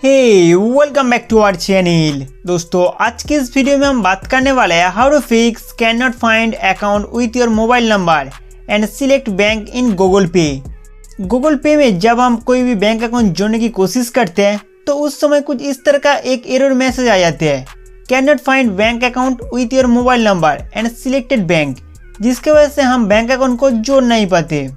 Welcome back to our channel. दोस्तों आज के इस वीडियो में हम बात करने वाले हैं how to fix can not find account with your mobile number and select bank in Google Pay. Google Pay में जब हम कोई भी बैंक अकाउंट जोड़ने की कोशिश करते हैं तो उस समय कुछ इस तरह का एक एरर मैसेज आ जाते हैं, can not find bank account with your mobile number and selected bank, जिसकी वजह से हम बैंक अकाउंट को जोड़ नहीं पाते।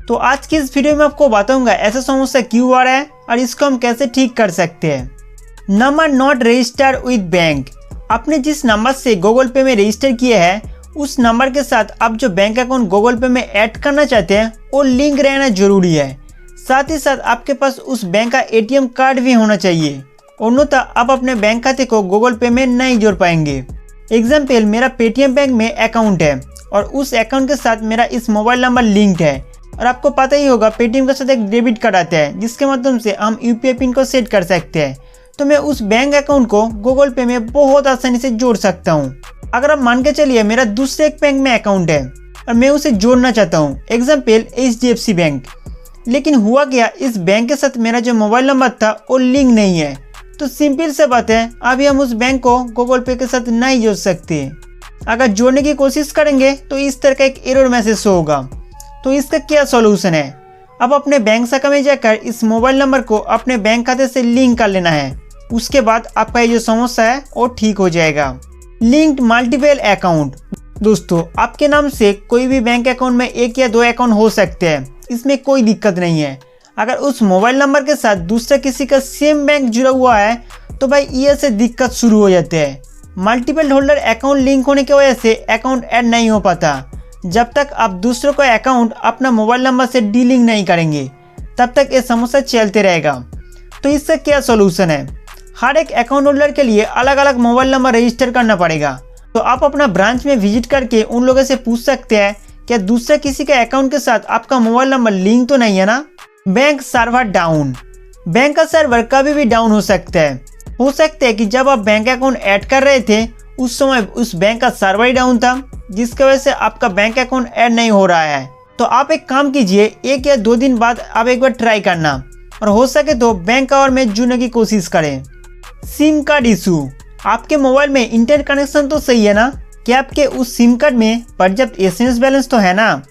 तो आज की इस वीडियो में आपको बताऊंगा ऐसा समस्या क्यों आ रहा है और इसको हम कैसे ठीक कर सकते हैं। Number not register with bank. आपने जिस नंबर से गूगल पे में रजिस्टर किया है उस नंबर के साथ आप जो बैंक अकाउंट गूगल पे में ऐड करना चाहते हैं वो लिंक रहना जरूरी है। साथ ही साथ आपके पास उस बैंक का एटीएम कार्ड भी होना चाहिए, अन्यथा आप अपने बैंक खाते को गूगल पे में नहीं जोड़ पाएंगे। एग्जाम्पल, मेरा पेटीएम बैंक में अकाउंट है और उस अकाउंट के साथ मेरा इस मोबाइल नंबर लिंक्ड है और आपको पता ही होगा पेटीएम के साथ एक डेबिट कार्ड आता है जिसके माध्यम से हम यूपीआई पिन को सेट कर सकते हैं। तो मैं उस बैंक अकाउंट को गूगल पे में बहुत आसानी से जोड़ सकता हूँ। अगर आप मान के चलिए मेरा दूसरे एक बैंक में अकाउंट है और मैं उसे जोड़ना चाहता हूँ, एग्जाम्पल HDFC बैंक, लेकिन हुआ क्या, इस बैंक के साथ मेरा जो मोबाइल नंबर था वो लिंक नहीं है। तो सिंपल से बात है, अभी हम उस बैंक को गूगल पे के साथ नहीं जोड़ सकते। अगर जोड़ने की कोशिश करेंगे तो इस तरह का एक एरर मैसेज होगा। तो इसका क्या सॉल्यूशन है, अब अपने बैंक शाखा में जाकर इस मोबाइल नंबर को अपने बैंक खाते से लिंक कर लेना है। उसके बाद आपका ये जो समस्या है वो ठीक हो जाएगा। Linked multiple account. दोस्तों आपके नाम से कोई भी बैंक अकाउंट में एक या दो अकाउंट हो सकते हैं, इसमें कोई दिक्कत नहीं है। अगर उस मोबाइल नंबर के साथ दूसरा किसी का सेम बैंक जुड़ा हुआ है तो भाई ये से दिक्कत शुरू हो जाते हैं। मल्टीपल होल्डर अकाउंट लिंक होने की वजह से अकाउंट ऐड नहीं हो पाता। जब तक आप दूसरों का अकाउंट अपना मोबाइल नंबर से डीलिंक नहीं करेंगे तब तक ये समस्या चलते रहेगा। तो इसका क्या सॉल्यूशन है, हर एक अकाउंट होल्डर के लिए अलग अलग मोबाइल नंबर रजिस्टर करना पड़ेगा। तो आप अपना ब्रांच में विजिट करके उन लोगों से पूछ सकते हैं क्या दूसरा किसी के अकाउंट के साथ आपका मोबाइल नंबर लिंक तो नहीं है ना। Bank server down. बैंक का सर्वर कभी भी डाउन हो सकता है कि जब आप बैंक अकाउंट ऐड कर रहे थे उस समय उस बैंक का सर्वर ही डाउन था, जिसकी वजह से आपका बैंक अकाउंट ऐड नहीं हो रहा है। तो आप एक काम कीजिए, 1 या 2 दिन बाद आप एक बार ट्राई करना और हो सके तो बैंक और में जुड़ने की कोशिश करें। SIM card issue. आपके मोबाइल में इंटरनेट कनेक्शन तो सही है ना, क्या आपके उस सिम कार्ड में पर्याप्त SMS बैलेंस तो है ना,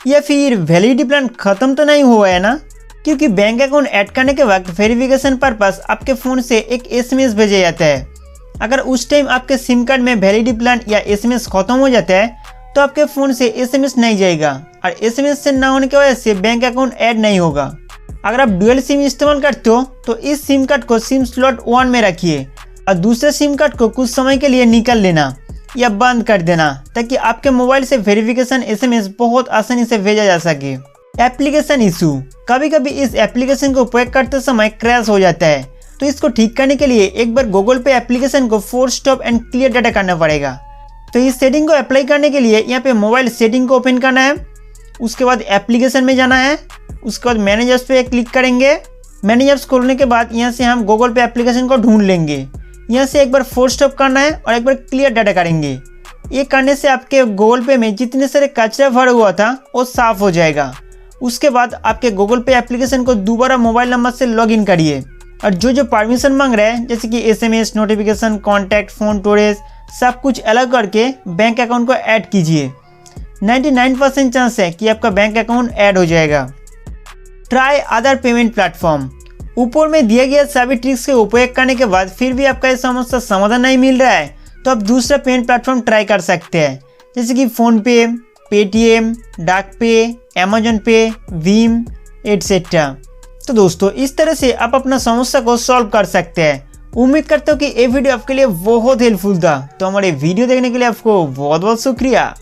या फिर वैलिडिटी प्लान खत्म तो नहीं हुआ है ना। क्योंकि बैंक अकाउंट ऐड करने के वक्त वेरिफिकेशन पर्पस आपके फ़ोन से एक SMS भेजा जाता है। अगर उस टाइम आपके सिम कार्ड में वैलिडिटी प्लान या SMS खत्म हो जाता है तो आपके फ़ोन से SMS नहीं जाएगा और SMS से ना होने की वजह से बैंक अकाउंट ऐड नहीं होगा। अगर आप डुअल सिम इस्तेमाल करते हो तो इस सिम कार्ड को सिम स्लॉट 1 में रखिए और दूसरे सिम कार्ड को कुछ समय के लिए निकाल लेना या बंद कर देना, ताकि आपके मोबाइल से वेरिफिकेशन SMS बहुत आसानी से भेजा जा सके। Application issue. कभी कभी इस एप्लीकेशन को उपयोग करते समय क्रैश हो जाता है, तो इसको ठीक करने के लिए एक बार गूगल पे एप्लीकेशन को force stop and clear data करना पड़ेगा। तो इस सेटिंग को अप्लाई करने के लिए यहाँ पे मोबाइल सेटिंग को ओपन करना है, उसके बाद एप्लीकेशन में जाना है, उसके बाद मैनेज ऐप्स पे क्लिक करेंगे। मैनेज ऐप्स खोलने के बाद यहाँ से हम गूगल पे एप्लीकेशन को ढूंढ लेंगे। यहाँ से एक बार फोर्स स्टॉप करना है और एक बार क्लियर डाटा करेंगे। ये करने से आपके गूगल पे में जितने सारे कचरा भरा हुआ था वो साफ हो जाएगा। उसके बाद आपके गूगल पे एप्लीकेशन को दोबारा मोबाइल नंबर से लॉग इन करिए और जो परमिशन मांग रहे हैं जैसे कि SMS, notification, contact, phone storage, सब कुछ अलग करके बैंक अकाउंट को ऐड कीजिए। 99% चांस है कि आपका बैंक अकाउंट ऐड हो जाएगा। Try other payment platform. ऊपर में दिए गए सभी ट्रिक्स के उपयोग करने के बाद फिर भी आपका इस समस्या समाधान नहीं मिल रहा है तो आप दूसरा पेमेंट प्लेटफॉर्म ट्राई कर सकते हैं, जैसे कि फ़ोनपे, पेटीएम, डाक पे, अमेजन पे, भीम एटसेट्रा। तो दोस्तों इस तरह से आप अपना समस्या को सॉल्व कर सकते हैं। उम्मीद करता हूँ कि ये वीडियो आपके लिए बहुत हेल्पफुल था। तो हमारे वीडियो देखने के लिए आपको बहुत बहुत शुक्रिया।